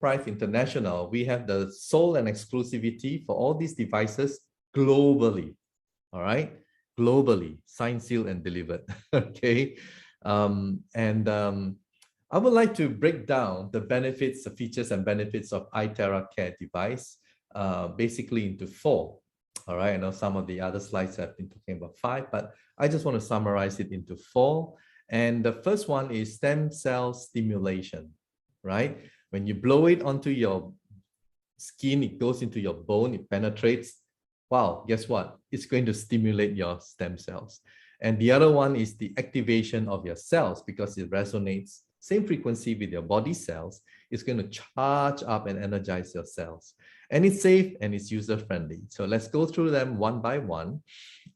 Prive International, we have the sole and exclusivity for all these devices globally. All right, globally, signed, sealed, and delivered. Okay, I would like to break down the benefits, the features, and benefits of iTeraCare device basically into 4. All right, I know some of the other slides have been talking about 5, but I just want to summarize it into 4. And the first one is stem cell stimulation, right? When you blow it onto your skin, it goes into your bone, it penetrates. Wow, guess what? It's going to stimulate your stem cells. And the other one is the activation of your cells because it resonates same frequency with your body cells. It's going to charge up and energize your cells. And it's safe and it's user-friendly. So let's go through them one by one.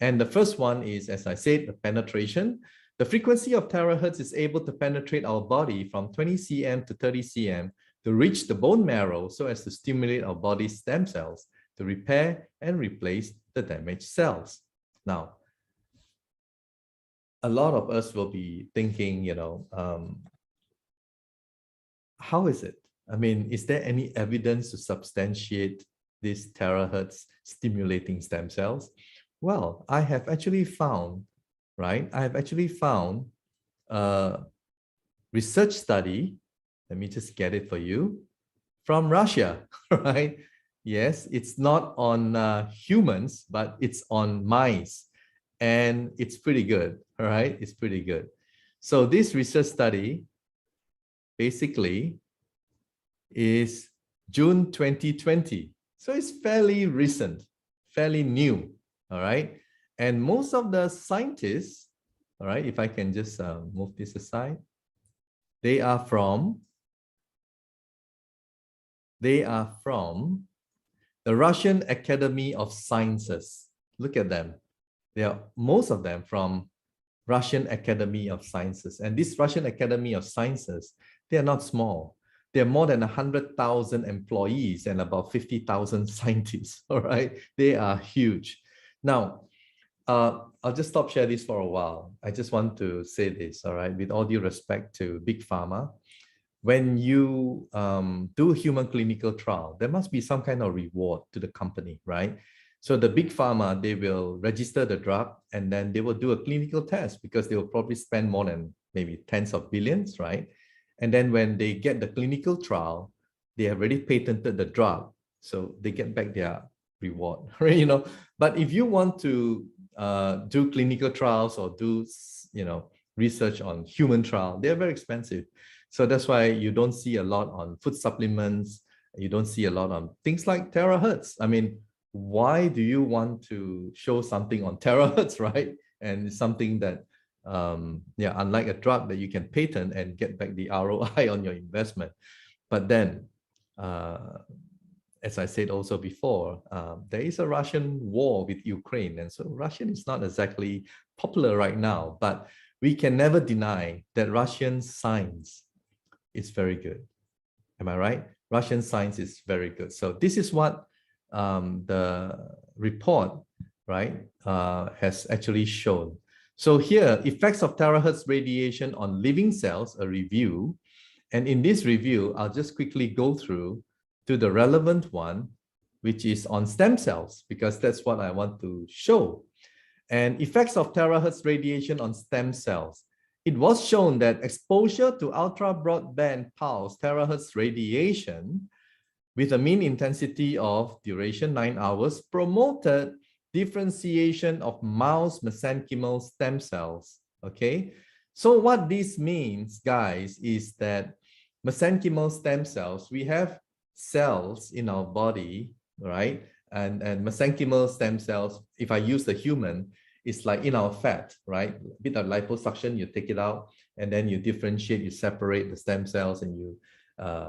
And the first one is, as I said, the penetration. The frequency of terahertz is able to penetrate our body from 20 cm to 30 cm to reach the bone marrow so as to stimulate our body's stem cells to repair and replace the damaged cells. Now, a lot of us will be thinking, how is it? I mean, is there any evidence to substantiate these terahertz stimulating stem cells? Well, I have actually found, right? I have actually found a research study. Let me just get it for you from Russia, right? Yes, it's not on humans, but it's on mice. And it's pretty good, all right? It's pretty good. So this research study basically is June 2020. So it's fairly recent, fairly new, all right? And most of the scientists, all right, if I can just move this aside, they are from the Russian Academy of Sciences. Look at them. They are, most of them, from Russian Academy of Sciences. And this Russian Academy of Sciences, they are not small. There are more than 100,000 employees and about 50,000 scientists, all right? They are huge. Now, I'll just stop share this for a while. I just want to say this, all right? With all due respect to Big Pharma, when you do human clinical trial, there must be some kind of reward to the company, right? So the Big Pharma, they will register the drug and then they will do a clinical test because they will probably spend more than maybe tens of billions, right? And then when they get the clinical trial, they have already patented the drug. So they get back their reward, right? But if you want to do clinical trials or do, research on human trial, they're very expensive. So that's why you don't see a lot on food supplements. You don't see a lot on things like terahertz. I mean, why do you want to show something on terahertz, right? And it's something that, unlike a drug that you can patent and get back the ROI on your investment. But then, as I said also before, there is a Russian war with Ukraine. And so Russian is not exactly popular right now, but we can never deny that Russian science is very good. Am I right? Russian science is very good. So this is what the report, right, has actually shown. So here, effects of terahertz radiation on living cells, a review. And in this review, I'll just quickly go through to the relevant one, which is on stem cells, because that's what I want to show. And effects of terahertz radiation on stem cells. It was shown that exposure to ultra broadband pulse terahertz radiation with a mean intensity of duration 9 hours promoted differentiation of mouse mesenchymal stem cells. Okay, so what this means, guys, is that mesenchymal stem cells, we have cells in our body, right? And mesenchymal stem cells, if I use the human, it's like in our fat, right? A bit of liposuction, you take it out, and then you differentiate, you separate the stem cells, and you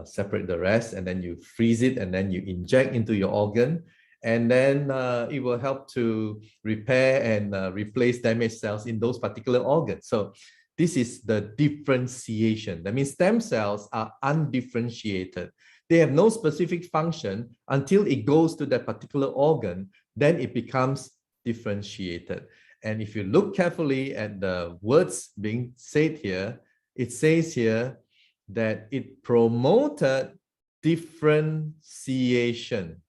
separate the rest, and then you freeze it, and then you inject into your organ, and then it will help to repair and replace damaged cells in those particular organs. So this is the differentiation. That means stem cells are undifferentiated. They have no specific function until it goes to that particular organ, then it becomes differentiated. And if you look carefully at the words being said here, it says here that it promoted differentiation.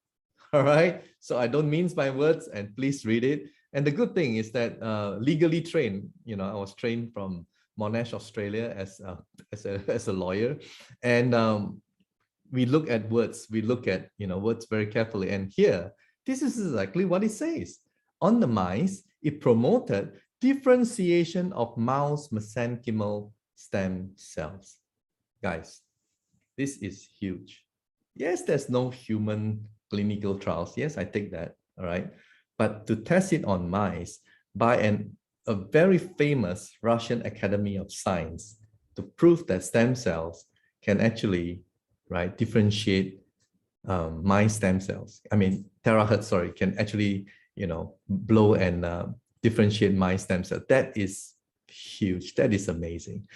All right. So I don't mince my words, and please read it. And the good thing is that legally trained, I was trained from Monash, Australia as a lawyer. And we look at words, we look at words very carefully. And here, this is exactly what it says. On the mice, it promoted differentiation of mouse mesenchymal stem cells. Guys, this is huge. Yes, there's no human clinical trials. Yes, I take that. All right. But to test it on mice by a very famous Russian Academy of Science to prove that stem cells can actually, right, differentiate mice stem cells. I mean, terahertz, sorry, can actually, blow and differentiate mice stem cells. That is huge. That is amazing.